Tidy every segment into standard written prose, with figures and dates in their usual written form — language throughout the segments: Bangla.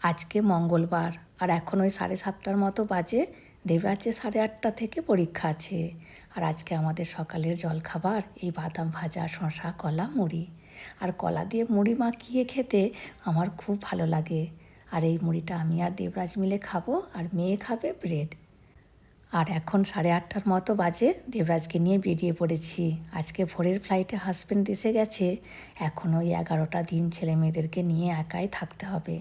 আজকে মঙ্গলবার আর এখন ওই 7:30টার মতো বাজে। দেবরাজের 8:30টা থেকে পরীক্ষা আছে। আর আজকে আমাদের সকালের জলখাবার এই বাদাম ভাজা, শসা, কলা, মুড়ি। আর কলা দিয়ে মুড়ি মাখিয়ে খেতে আমার খুব ভালো লাগে। আর এই মুড়িটা আমি আর দেবরাজ মিলে খাবো, আর মেয়ে খাবে ব্রেড। আর এখন 8:30টার মতো বাজে, দেবরাজকে নিয়ে বেরিয়ে পড়েছি। আজকে ভোরের ফ্লাইটে হাজব্যান্ড এসে গেছে। এখন ওই 11টা দিন ছেলে মেয়েদেরকে নিয়ে একাই থাকতে হবে।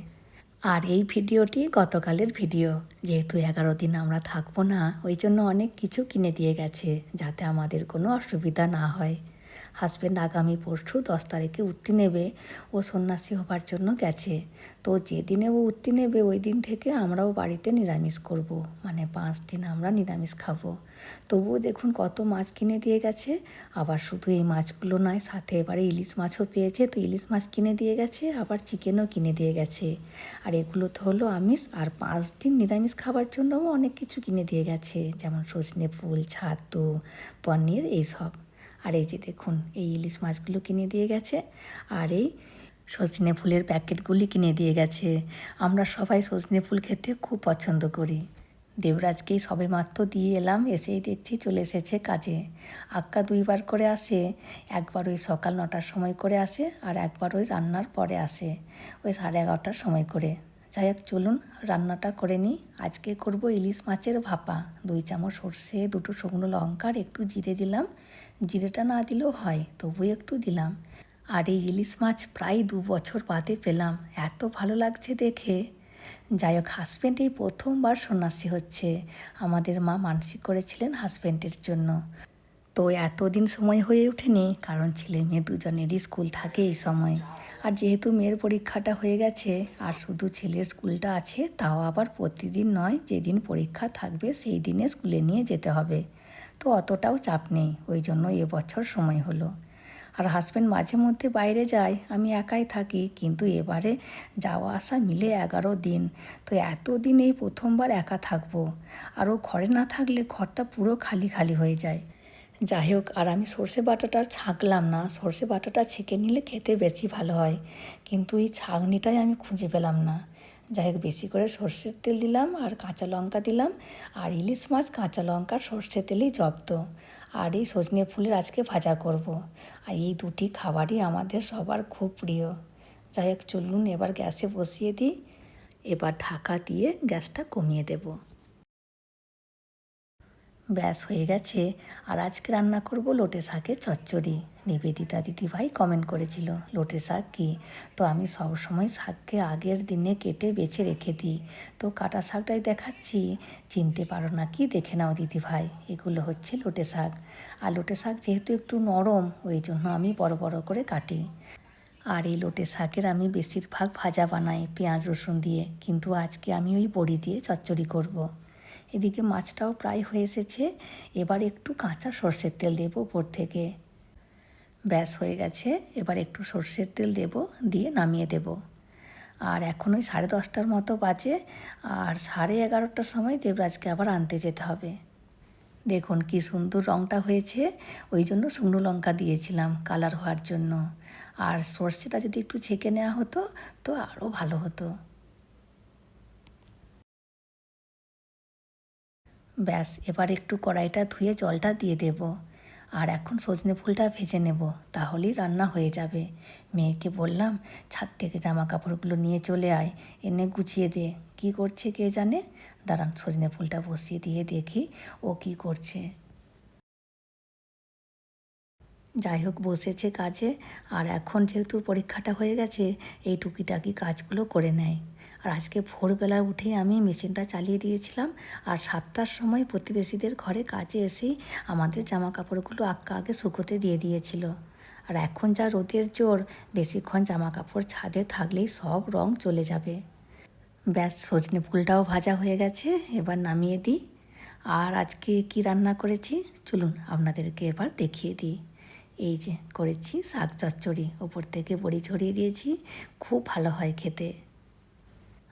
আর এই ভিডিওটি গতকালের ভিডিও। যেহেতু 11 দিন আমরা থাকবো না, ওই জন্য অনেক কিছু কিনে দিয়ে গেছে যাতে আমাদের কোনো অসুবিধা না হয়। হাজব্যান্ড আগামী পরশু 10 তারিখে উত্তি নেবে। ও সন্ন্যাসী হবার জন্য গেছে। তো যেদিনে ও উত্তি নেবে ওই দিন থেকে আমরাও বাড়িতে নিরামিষ করব। মানে 5 দিন আমরা নিরামিষ খাবো। তবুও দেখুন কত মাছ কিনে দিয়ে গেছে। আবার শুধু এই মাছগুলো নয়, সাথে এবারে ইলিশ মাছও পেয়েছে, তো ইলিশ মাছ কিনে দিয়ে গেছে, আবার চিকেনও কিনে দিয়ে গেছে। আর এগুলো তো হলো আমিষ। আর 5 দিন নিরামিষ খাবার জন্যও অনেক কিছু কিনে দিয়ে গেছে, যেমন সজনে ফুল, ছাতু, পনির, এইসব। আর এই যে দেখুন এই ইলিশ মাছগুলো কিনে দিয়ে গেছে। আর এই সজনে ফুলের প্যাকেটগুলি কিনে দিয়ে গেছে। আমরা সবাই সজনে ফুল খেতে খুব পছন্দ করি। দেবরাজকেই সবে মাত্র দিয়ে এলাম, এসেই দেখছি চলে এসেছে কাজে। আক্কা 2বার করে আসে। একবার ওই সকাল 9টার সময় করে আসে, আর একবার ওই রান্নার পরে আসে, ওই 11:30টার সময় করে। যাই হোক চলুন রান্নাটা করে নিই। আজকে করব ইলিশ মাছের ভাপা। 2 চামচ সর্ষে, 2টো শুকনো লঙ্কা আর একটু জিরে দিলাম। জিরেটা না দিলেও হয়, তবুই একটু দিলাম। আর এই ইলিশ মাছ প্রায় 2 বছর বাদে পেলাম, এত ভালো লাগছে দেখে। যাই হোক, হাজব্যান্ড এই প্রথমবার সন্ন্যাসী হচ্ছে। আমাদের মা মানসিক করেছিলেন হাজব্যান্ডের জন্য। তো এতদিন সময় হয়ে ওঠেনি, কারণ ছেলে মেয়ে দুজনেরই স্কুল থাকে এই সময়। আর যেহেতু মেয়ের পরীক্ষাটা হয়ে গেছে আর শুধু ছেলের স্কুলটা আছে, তাও আবার প্রতিদিন নয়, যেদিন পরীক্ষা থাকবে সেই দিনে স্কুলে নিয়ে যেতে হবে। তো অতটাও চাপ নেই, ওই জন্য এবছর সময় হলো। আর হাজব্যান্ড মাঝে মধ্যে বাইরে যায়, আমি একাই থাকি, কিন্তু এবারে যাওয়া আসা মিলে 11 দিন। তো এতদিন এই প্রথমবার একা থাকবো। আর ও ঘরে না থাকলে ঘরটা পুরো খালি খালি হয়ে যায়। যাই হোক, আর আমি সর্ষে বাটাটা ছাঁকলাম না। সর্ষে বাটাটা ছেঁকে নিলে খেতে বেশি ভালো হয়, কিন্তু এই ছাঁকনিটাই আমি খুঁজে পেলাম না। যাই হোক, বেশি করে সর্ষের তেল দিলাম আর কাঁচা লঙ্কা দিলাম। আর ইলিশ মাছ কাঁচা লঙ্কা সর্ষে তেলেই জব্দ। আর এই সজনে ফুলের আজকে ভাজা করব। আর এই দুটি খাবারই আমাদের সবার খুব প্রিয়। যাই হোক চলুন এবার গ্যাসে বসিয়ে দিই। এবার ঢাকা দিয়ে গ্যাসটা কমিয়ে দেবো। ব্যাস হয়ে গেছে। আর আজকে রান্না করব লোটে শাকের চচ্চড়ি। নিবেদিতা দিদিভাই কমেন্ট করেছিল লোটে শাক কী। তো আমি সবসময় শাককে আগের দিনে কেটে বেছে রেখে দিই। তো কাটা শাকটাই দেখাচ্ছি, চিনতে পারো না কি দেখে নাও দিদিভাই। এগুলো হচ্ছে লোটে শাক। আর লোটে শাক যেহেতু একটু নরম, ওই জন্য আমি বড় বড় করে কাটি। আর এই লোটে শাকের আমি বেশিরভাগ ভাজা বানাই পেঁয়াজ রসুন দিয়ে, কিন্তু আজকে আমি ওই বড়ি দিয়ে চচ্চড়ি করব। এদিকে মাছটাও প্রায় হয়ে এসেছে। এবার একটু কাঁচা সর্ষের তেল দেবো উপর থেকে। ব্যাস হয়ে গেছে। এবার একটু সর্ষের তেল দেব, দিয়ে নামিয়ে দেব। আর এখন ওই 10:30টার মতো বাজে। আর 11:30টার সময় দেবরাজকে আবার আনতে যেতে হবে। দেখুন কি সুন্দর রঙটা হয়েছে। ওই জন্য শুকনো লঙ্কা দিয়েছিলাম কালার হওয়ার জন্য। আর সর্ষেটা যদি একটু ছেঁকে নেওয়া হতো তো আরও ভালো হতো। ব্যাস এবার একটু কড়াইটা ধুয়ে জলটা দিয়ে দেব। আর এখন সজনে ফুলটা ভেজে নেব, তাহলেই রান্না হয়ে যাবে। মেয়েকে বললাম ছাদ থেকে জামা কাপড়গুলো নিয়ে চলে আয়, এনে গুছিয়ে দে। কি করছে কে জানে। দাঁড়ান সজনে ফুলটা বসিয়ে দিয়ে দেখি ও কি করছে। যাই হোক বসেছে কাজে। আর এখন যেহেতু পরীক্ষাটা হয়ে গেছে, এই টুকিটাকি কাজগুলো করে নেয়। আর আজকে ভোরবেলা উঠেই আমি মেশিনটা চালিয়ে দিয়েছিলাম। আর 7টার সময় প্রতিবেশীদের ঘরে কাজে এসেই আমাদের জামা কাপড়গুলো আগে শুকোতে দিয়ে দিয়েছিল। আর এখন যা রোদের জোর, বেশিক্ষণ জামা কাপড় ছাদে থাকলেই সব রং চলে যাবে। ব্যাস সজনে ফুলটাও ভাজা হয়ে গেছে, এবার নামিয়ে দিই। আর আজকে কি রান্না করেছি চলুন আপনাদেরকে এবার দেখিয়ে দিই। এই যে করেছি শাক চচ্চড়ি, ওপর থেকে বড়ি ছড়িয়ে দিয়েছি, খুব ভালো হয় খেতে।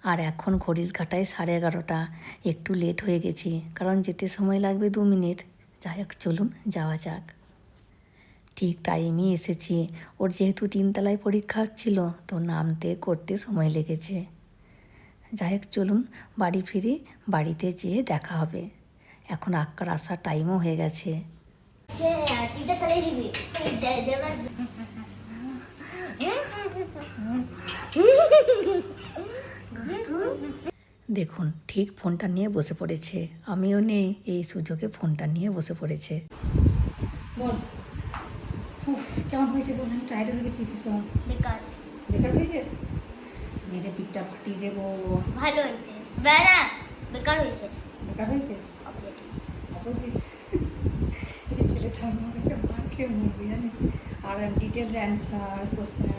আর এখন ঘড়ির কাঁটায় 11:30। একটু লেট হয়ে গেছি, কারণ যেতে সময় লাগবে 2 মিনিট। যাই হোক চলুন যাওয়া যাক। ঠিক টাইমই এসেছি। ওর যেহেতু 3 তলায় পরীক্ষা হচ্ছিল, তো নামতে করতে সময় লেগেছে। যাই হোক চলুন বাড়ি ফিরি, বাড়িতে যেয়ে দেখা হবে। এখন আক্কার আসার টাইমও হয়ে গেছে। দেখুন ঠিক ফোনটা নিয়ে বসে পড়েছে, আমিও নেই এই সুযোগে ফোনটা নিয়ে বসে পড়েছে। বল কেমন হয়েছে বল, আমি টায়ার্ড হয়ে গেছি ভীষণ। বেকার বেকার হয়েছে, মেয়েটা পিঠটা ফাটিয়ে দেবো। ভালো হয়েছে, বেড়া বেকার হয়েছে। বেকার হয়েছে অপোজিট। এই ছেলেটা আমার কাছে মার খেয়ে মরবে জানিস। আর ডিটেলস অ্যান্সার কোশ্চেন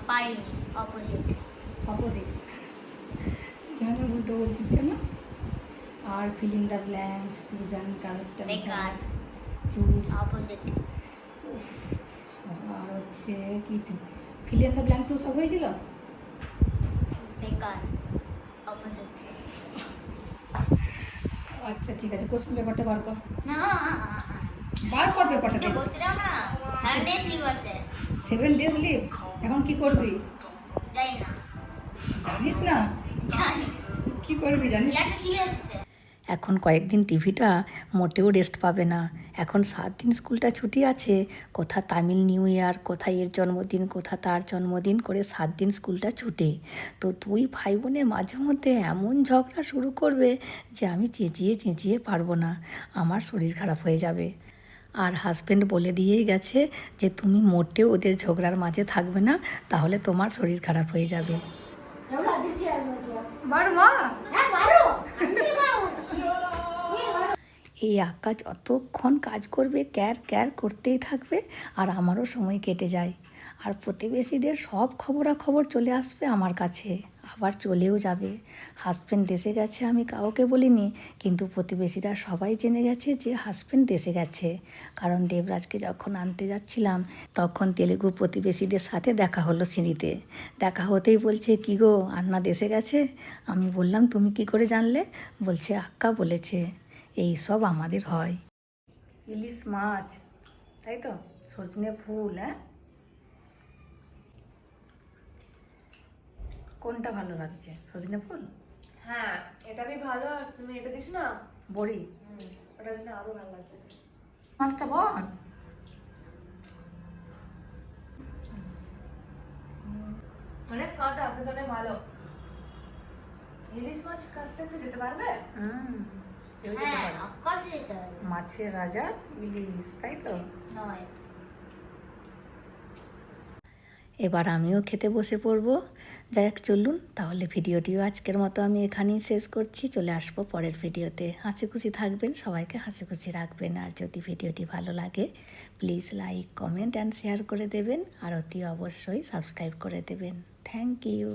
পারিনি, অপোজিট। অপোজিট কেন উল্টো বলছিস কেন? আর filling the blanks, reason, character, বেকার, চুজ, অপোজিট। আর হচ্ছে কি ফিল ইন দ্য ব্ল্যাঙ্কস সব হয়েছিল। বেকার, অপোজিট। আচ্ছা ঠিক আছে, কোশ্চেন পেপারটা বার কর, না বার কর পেপারটা। এটা বলছিলাম না, সানডে লিভ আছে। 7 days লিভ, এখন কি করবি যাই না, জানিস না? জানি কি করবি জানিস? এটা কি হচ্ছে। এখন কয়েকদিন টিভিটা মোটেও রেস্ট পাবে না। এখন 7 দিন স্কুলটা ছুটি আছে, কোথা তামিল নিউ ইয়ার, কোথা এর জন্মদিন, কোথা তার জন্মদিন করে 7 দিন স্কুলটা ছুটে। তো দুই ভাই বোনে মাঝে মধ্যে এমন ঝগড়া শুরু করবে যে আমি চেঁচিয়ে চেঁচিয়ে পারবো না, আমার শরীর খারাপ হয়ে যাবে। আর হাজব্যান্ড বলে দিয়েই গেছে যে তুমি মোটেও ওদের ঝগড়ার মাঝে থাকবে না, তাহলে তোমার শরীর খারাপ হয়ে যাবে। এই আঁকা যতক্ষণ কাজ করবে ক্যার ক্যার করতেই থাকবে, আর আমারও সময় কেটে যায়। আর প্রতিবেশীদের সব খবরাখবর চলে আসবে আমার কাছে, আবার চলেও যাবে। হাজব্যান্ড দেশে গেছে আমি কাউকে বলিনি, কিন্তু প্রতিবেশীরা সবাই জেনে গেছে যে হাজব্যান্ড দেশে গেছে। কারণ দেবরাজকে যখন আনতে যাচ্ছিলাম তখন তেলেগু প্রতিবেশীদের সাথে দেখা হলো সিঁড়িতে। দেখা হতেই বলছে কী গো আন্না দেশে গেছে। আমি বললাম তুমি কি করে জানলে? বলছে আক্কা বলেছে। এই সব আমাদের হয়। ইলিশ মাছ, তাই তো, সজনে ফুল। হ্যাঁ, কোনটা ভালো লাগছে? সজনে ফুল, হ্যাঁ এটা বি ভালো। আর তুমি এটা দিস না বড়ি, ওটার জন্য আরো ভালো লাগছে। মাছটা বল। অনেক কাঁটা, কিন্তু অনেক ভালো। ইলিশ মাছ কাছতে একটু যেতে পারবে? কেউ যেতে হ্যাঁ পারে। অফকোর্স যেতে হবে। মাছের রাজা ইলিশ, তাই তো। নয় এবার আমিও খেতে বসে পড়বো। যাই হোক চলুন তাহলে ভিডিওটিও আজকের মতো আমি এখানেই শেষ করছি। চলে আসবো পরের ভিডিওতে। হাসি খুশি থাকবেন, সবাইকে হাসি খুশি রাখবেন। আর যদি ভিডিওটি ভালো লাগে please like comment and share করে দেবেন, আর অতি অবশ্যই সাবস্ক্রাইব করে দেবেন। Thank you.